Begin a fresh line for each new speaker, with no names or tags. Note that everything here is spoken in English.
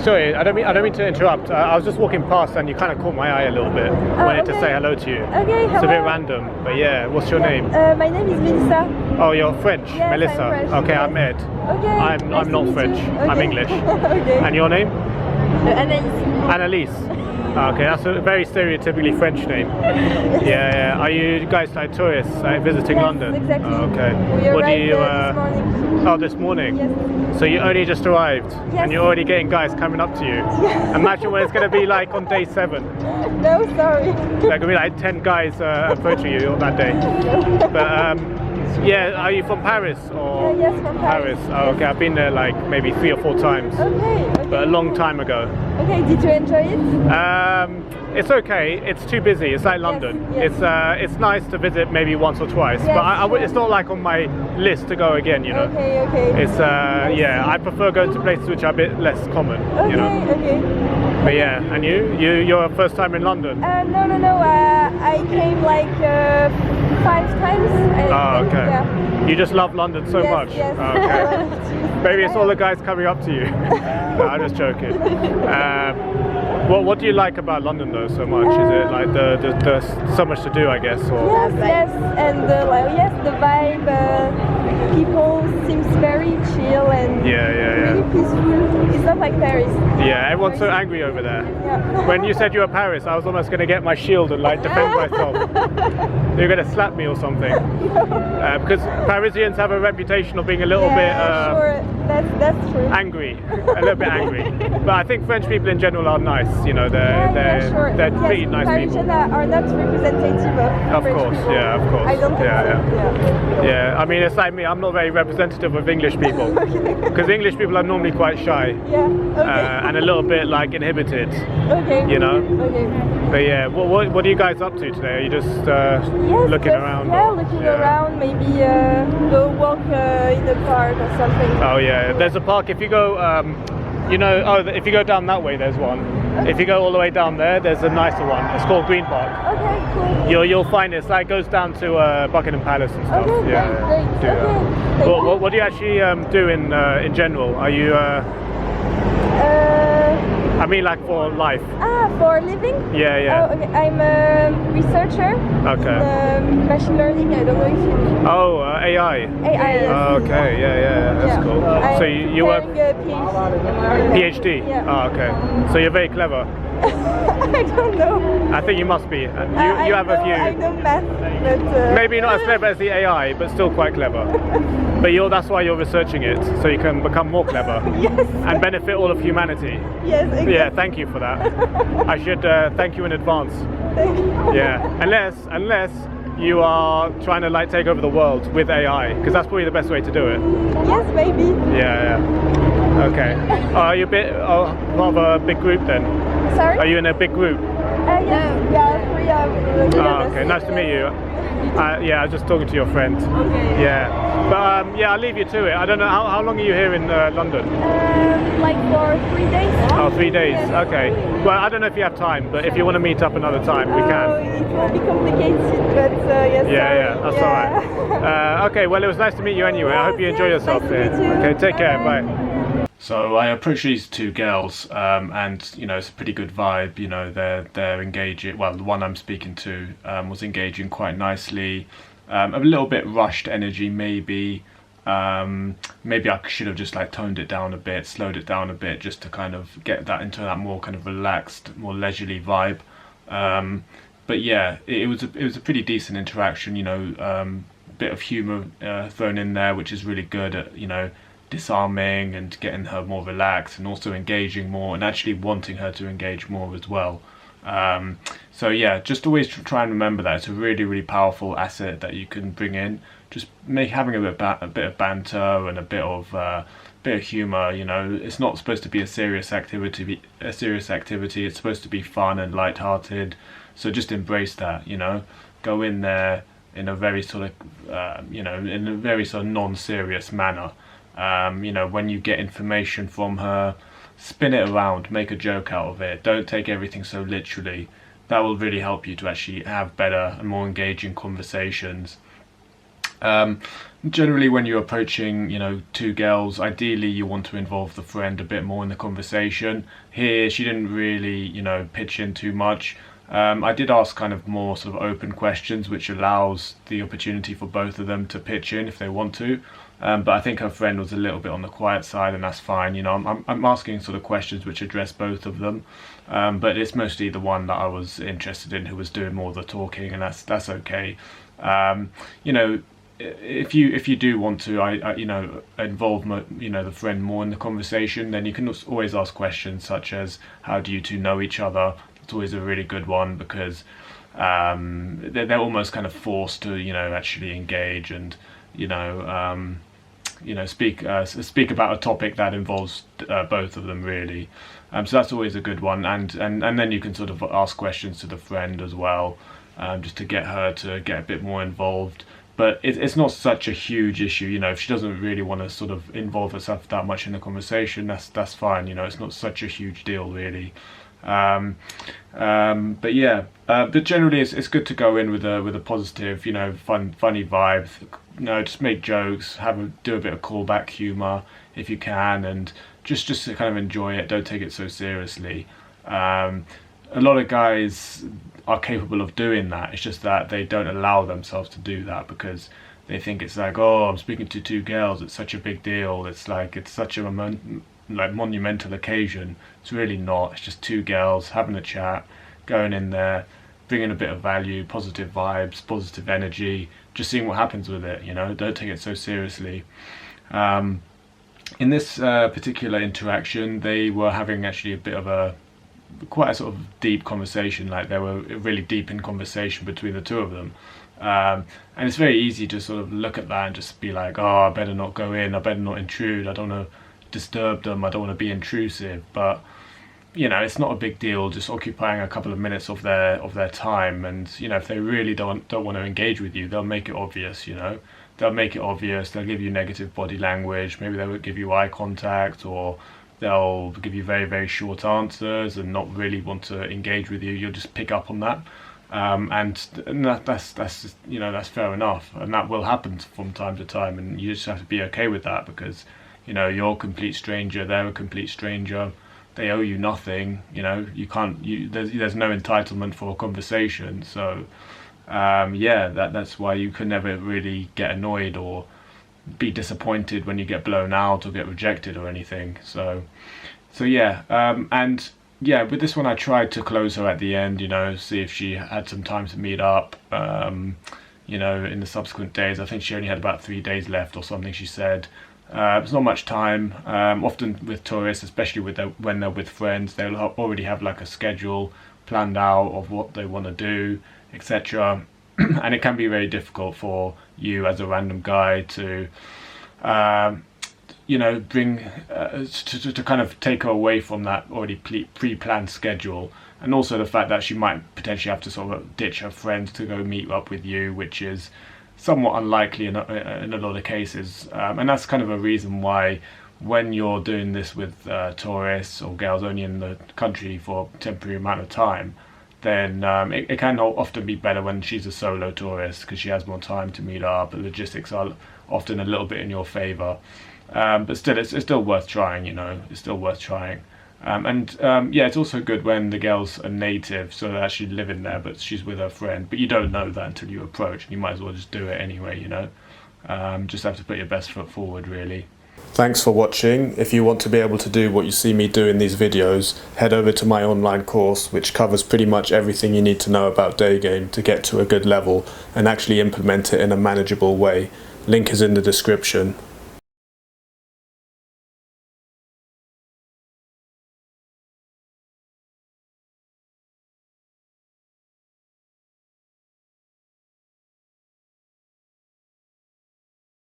Sorry, I don't mean to interrupt. I was just walking past and you kind of caught my eye a little bit. I wanted to say hello to you.
Okay, hello.
It's a bit random, but yeah. What's your name?
My name is Melissa.
Oh, you're French,
Yes,
Melissa.
I'm French.
Okay,
Yes.
I'm Ed.
Okay.
I'm
nice
not
to meet
French.
you.
I'm
Okay.
English.
Okay.
And your name?
Annalise.
Annalise. Okay, that's a very stereotypically French name. Yeah. Are you guys like tourists visiting
Yes,
London?
exactly.
Oh, okay.
We
What do
arrived
you?
this morning.
Oh, this morning.
Yes.
So you only just arrived,
Yes.
and you're already getting guys coming up to you.
Yeah.
Imagine what it's going to be like on day 7.
No, sorry.
There could be like 10 guys approaching you on that day. But yeah, are you from Paris or?
Yes, from Paris.
Oh, okay. I've been there like maybe 3 or 4 times,
Okay.
but a long time ago.
Okay, did you enjoy it?
It's okay. It's too busy. It's like London.
yes.
It's nice to visit maybe once or twice,
Yes,
but it's not like on my list to go again. You know.
Okay.
It's yeah. I prefer going to places which are a bit less common.
Okay,
You know.
okay.
But yeah, and you're first time in London.
No. I came like 5 times.
Oh, okay.
Yeah.
You just love London so
Yes,
much.
yes.
Oh, okay. Maybe it's all the guys coming up to you. No, I'm just joking. What do you like about London though so much? Is it like there's so much to do, I guess? Or?
Yes, and the vibe. People seems very chill and really peaceful. It's not like Paris.
Yeah, everyone's so angry over there.
Yeah.
When you said you were Paris, I was almost going to get my shield and like defend myself. You're going to slap me or something. Because Parisians have a reputation of being a little bit
sure. That's true.
angry, a little bit angry. But I think French people in general are nice. You know,
sure.
they're pretty nice
Parisians
people.
are not representative of French
course,
people.
yeah, of course.
I don't think so.
Yeah, I mean, it's like me. I'm not very representative of English people because English people are normally quite shy.
Yeah. Okay.
And a little bit like inhibited.
Okay.
You know.
Okay.
But yeah, what are you guys up to today? Are you just looking around?
Yeah, looking around. Maybe go walk in the park or something.
Oh yeah, there's a park. If you go, if you go down that way, there's one. Okay. If you go all the way down there, there's a nicer one. It's called Green Park.
Okay, cool.
You'll find it. It goes down to Buckingham Palace and stuff.
Okay,
yeah.
great. Okay.
What do you actually do in general? Are you? I mean, like for life.
For a living?
Yeah.
Oh, okay. I'm a researcher.
Okay.
In machine learning. I don't know if you.
Oh, AI.
AI. Yes.
Oh, okay. Yeah. That's cool. So you work.
A PhD.
PhD.
Yeah.
Oh, okay. So you're very clever.
I don't know.
I think you must be. You have a few.
I know math, but
maybe not as clever as the AI, but still quite clever. But that's why you're researching it, so you can become more clever.
Yes.
And benefit all of humanity.
Yes, exactly.
Yeah, thank you for that. I should thank you in advance.
Thank you.
Yeah, unless you are trying to like take over the world with AI, because that's probably the best way to do it.
Yes, maybe.
Yeah. Okay. Are you part of a big group then?
Sorry?
Are you in a big group?
Yes. Yeah, 3 of us.
Okay, nice to meet you. Yeah, I was just talking to your friend.
Okay.
Yeah, but I'll leave you to it. I don't know, how long are you here in London?
Like for 3 days.
Oh, 3 days,
Yes.
okay. Well, I don't know if you have time, but if you want to meet up another time, we can.
It will be complicated, but yes.
Yeah, that's alright. Okay, well, it was nice to meet you anyway. I hope you enjoy yourself here. Okay, take care, bye. So I approached these 2 girls, and it's a pretty good vibe. They're engaging. Well, the one I'm speaking to was engaging quite nicely. A little bit rushed energy, maybe. Maybe I should have just like toned it down a bit, slowed it down a bit, just to kind of get that into that more kind of relaxed, more leisurely vibe. But yeah, it was a pretty decent interaction. Bit of humour thrown in there, which is really good at disarming and getting her more relaxed and also engaging more and actually wanting her to engage more as well. So yeah, just always try and remember that it's a really, really powerful asset that you can bring in. Just having a bit of banter and a bit of humour. It's not supposed to be a serious activity. It's supposed to be fun and light-hearted. So just embrace that. Go in there in a very sort of in a very sort of non-serious manner. When you get information from her, spin it around, make a joke out of it. Don't take everything so literally. that will really help you to actually have better and more engaging conversations. Generally, when you're approaching, you know, two girls, ideally you want to involve the friend a bit more in the conversation. Here, she didn't really, you know, pitch in too much. I did ask kind of more sort of open questions, which allows the opportunity for both of them to pitch in if they want to. But I think her friend was a little bit on the quiet side, and that's fine. You know, I'm asking sort of questions which address both of them, but it's mostly the one that I was interested in who was doing more of the talking, and that's okay. You know, if you do want to, you know, involve you know, the friend more in the conversation, then you can always ask questions such as, how do you two know each other? It's always a really good one, because they're almost kind of forced to, you know, actually engage and, you know, speak about a topic that involves both of them really. So that's always a good one, and then you can sort of ask questions to the friend as well, just to get her to get a bit more involved. But it's not such a huge issue, you know. If she doesn't really want to sort of involve herself that much in the conversation, that's fine, you know. It's not such a huge deal really. But yeah, but generally it's good to go in with a positive, you know, funny vibe. You know, just make jokes, do a bit of callback humor if you can, and just to kind of enjoy it. Don't take it so seriously. A lot of guys are capable of doing that. It's just that they don't allow themselves to do that, because they think it's like, oh, I'm speaking to two girls, it's such a big deal, it's like, it's such a monumental occasion. It's really not. It's just two girls having a chat, going in there, bringing a bit of value, positive vibes, positive energy, just seeing what happens with it, you know. Don't take it so seriously. In this particular interaction, they were having actually a bit of quite a sort of deep conversation. Like, they were really deep in conversation between the two of them, and it's very easy to sort of look at that and just be like, oh, I better not go in, I better not intrude, I don't want to disturb them, I don't want to be intrusive. But you know, it's not a big deal, just occupying a couple of minutes of their time. And you know, if they really don't want to engage with you, they'll make it obvious, you know. They'll make it obvious, they'll give you negative body language, maybe they won't give you eye contact, or they'll give you very, very short answers and not really want to engage with you. You'll just pick up on that, and that's you know, that's fair enough, and that will happen from time to time, and you just have to be okay with that, because you know, you're a complete stranger, they're a complete stranger, they owe you nothing, you know. You can't, there's no entitlement for a conversation. So yeah, that's why you can never really get annoyed or be disappointed when you get blown out or get rejected or anything. So yeah, and yeah, with this one I tried to close her at the end, you know, see if she had some time to meet up, you know, in the subsequent days. I think she only had about 3 days left or something, she said. It's not much time. Often with tourists, especially when they're with friends, they'll already have like a schedule planned out of what they want to do, etc. And it can be very difficult for you as a random guy to you know, bring to kind of take her away from that already pre-planned schedule. And also the fact that she might potentially have to sort of ditch her friends to go meet up with you, which is somewhat unlikely in a lot of cases. And that's kind of a reason why, when you're doing this with tourists or girls only in the country for a temporary amount of time, then it can often be better when she's a solo tourist, because she has more time to meet up. The logistics are often a little bit in your favour, but still, it's still worth trying, you know. It's still worth trying. Yeah, it's also good when the girls are native, so they're actually living there, but she's with her friend. But you don't know that until you approach, and you might as well just do it anyway, you know. Just have to put your best foot forward, really.
Thanks for watching. If you want to be able to do what you see me do in these videos, head over to my online course, which covers pretty much everything you need to know about day game to get to a good level and actually implement it in a manageable way. Link is in the description.